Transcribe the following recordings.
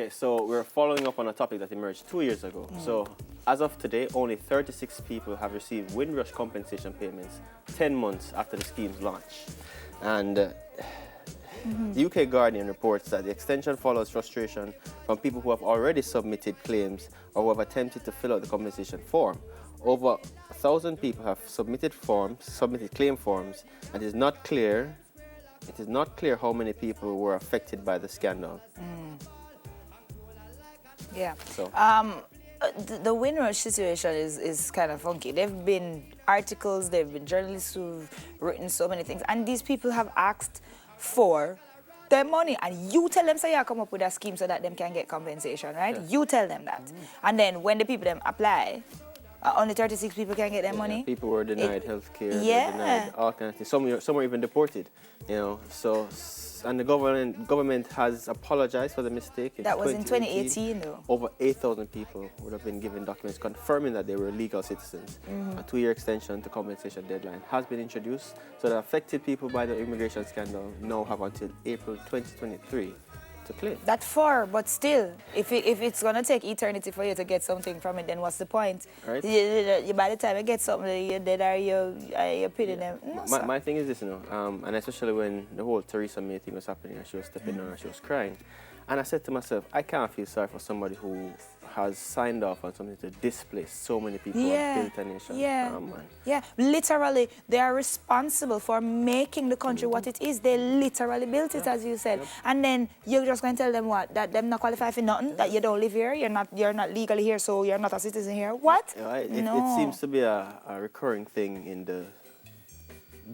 Okay, so we're following up on a topic that emerged 2 years ago. So as of today, only 36 people have received Windrush compensation payments 10 months after the scheme's launch. And the UK Guardian reports that the extension follows frustration from people who have already submitted claims or who have attempted to fill out the compensation form. Over 1,000 people have submitted claim forms, and it is not clear how many people were affected by the scandal. Yeah. So. The Windrush situation is kind of funky. There have been articles, there have been journalists who've written so many things, and these people have asked for their money, and you tell them, say, you come up with a scheme so that them can get compensation, right? Yeah. You tell them that. And then when the people them apply, only 36 people can get their money. People were denied health care, denied all kinds of things. Some were even deported, you know. So, and the government has apologized for the mistake. That was in 2018, though. Over 8,000 people would have been given documents confirming that they were legal citizens. A 2-year extension to compensation deadline has been introduced, so the affected people by the immigration scandal now have until April 2023 to claim. That far, but still, if it's going to take eternity for you to get something from it, then what's the point? Right. By the time you get something, you're dead or you're pitting them. No, my thing is this, you know, and especially when the whole Theresa May thing was happening and she was stepping down and she was crying. And I said to myself, I can't feel sorry for somebody who has signed off on something to displace so many people and build a nation. Yeah, literally, they are responsible for making the country what it is. They literally built it, as you said. And then you're just going to tell them what? That them not qualify for nothing? That you don't live here? You're not legally here, so you're not a citizen here? What? It seems to be a recurring thing in the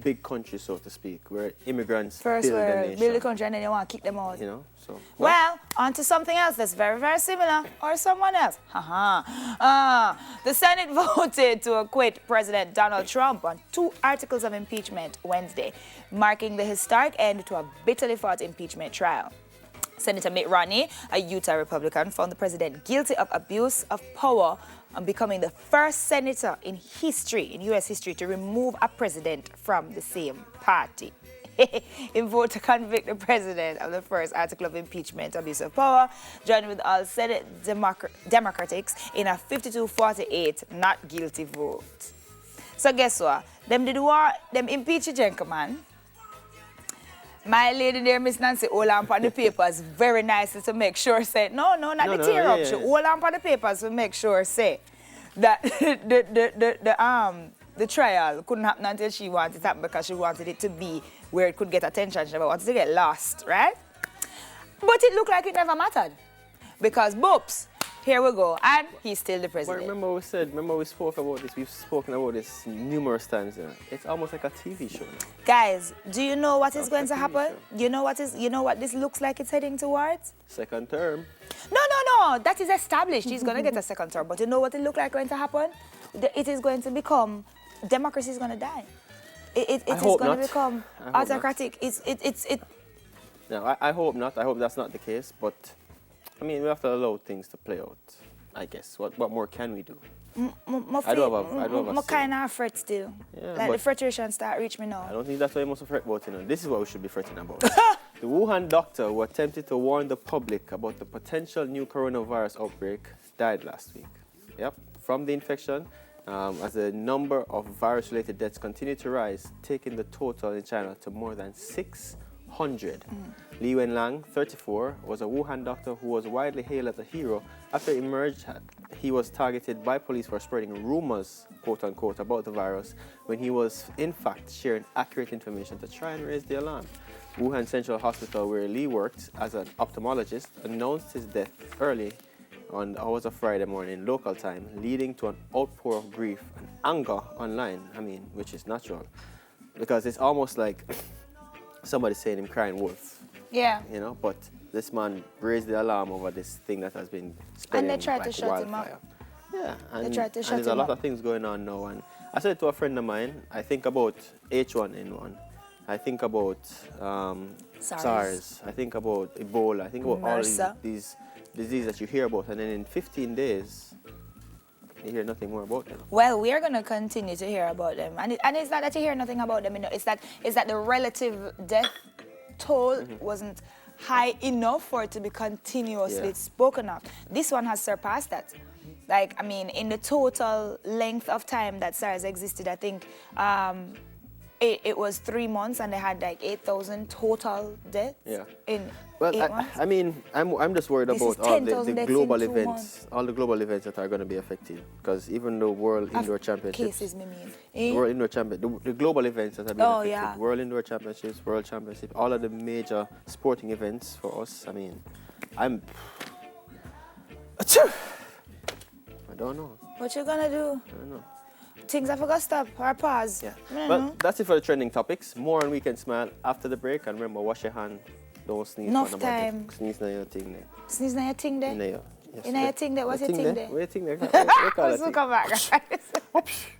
big country, so to speak, where immigrants build the nation. Build the country and then you want to kick them out. You know, so. Well, on to something else that's very, very similar, or someone else. The Senate voted to acquit President Donald Trump on 2 articles of impeachment Wednesday, marking the historic end to a bitterly fought impeachment trial. Senator Mitt Romney, a Utah Republican, found the president guilty of abuse of power and becoming the first senator in U.S. history, to remove a president from the same party. In vote to convict the president of the first article of impeachment, abuse of power, joined with all Senate Democrats in a 52-48 not guilty vote. So guess what? Them impeach the gentleman. My lady there, Miss Nancy, hold on on the papers very nicely to make sure, say, not the tear up. She hold on on the papers to make sure, say, that the trial couldn't happen until she wanted it to happen, because she wanted it to be where it could get attention. She wanted to get lost, right? But it looked like it never mattered, because boops, here we go, and he's still the president. But remember we spoke about this, we've spoken about this numerous times. It's almost like a TV show now. Guys, do you know what is going to happen? You know what this looks like it's heading towards? Second term. No, that is established. He's going to get a second term. But you know what it looks like going to happen? It is going to become, democracy is going to die. It is going to become autocratic. No, I hope not. I hope that's not the case. But I mean, we have to allow things to play out, I guess. What more can we do? I'm kind of afraid still. Yeah, like the frustration start reach me now. I don't think that's what you must fret about, you know. This is what we should be fretting about. The Wuhan doctor who attempted to warn the public about the potential new coronavirus outbreak died last week. Yep, from the infection, as the number of virus-related deaths continue to rise, taking the total in China to more than 600. Li Wenlang, 34, was a Wuhan doctor who was widely hailed as a hero after it emerged he was targeted by police for spreading rumors, quote-unquote, about the virus, when he was, in fact, sharing accurate information to try and raise the alarm. Wuhan Central Hospital, where Li worked as an ophthalmologist, announced his death early on the hours of Friday morning local time, leading to an outpour of grief and anger online, which is natural, because it's almost like somebody saying him crying wolf. Yeah. You know, but this man raised the alarm over this thing that has been spreading. And they tried like to shut him up. Yeah, and, they tried to shut there's a lot of things going on now. And I said to a friend of mine, I think about H1N1. I think about SARS. I think about Ebola. I think about all these diseases that you hear about. And then in 15 days, you hear nothing more about them. Well, we are going to continue to hear about them. And it's not that you hear nothing about them. You know, it's that the relative death toll wasn't high enough for it to be continuously Yeah. spoken of. This one has surpassed that. Like, I mean, in the total length of time that SARS existed, I think it was 3 months and they had like 8,000 total deaths in Well, 8 months. I mean, I'm just worried This is about all 10,000 the deaths global in 2 events, months. all the global events that are going to be affected. Because even the World Indoor Championships, Cases, me mean. the World Indoor Championships, the global events that have been affected, yeah. World Indoor Championships, World Championship, all of the major sporting events for us. I mean, I don't know. What you gonna do? I don't know. Things have to stop or pause. Yeah. Mm. Well, that's it for the trending topics. More on Weekend Smile after the break. And remember, wash your hand. Don't sneeze. Enough time. Sneeze na your thing there. Sneeze na your thing there? In your, yes. In your thting there? What's your thing there? Where your thing there? Let's come back.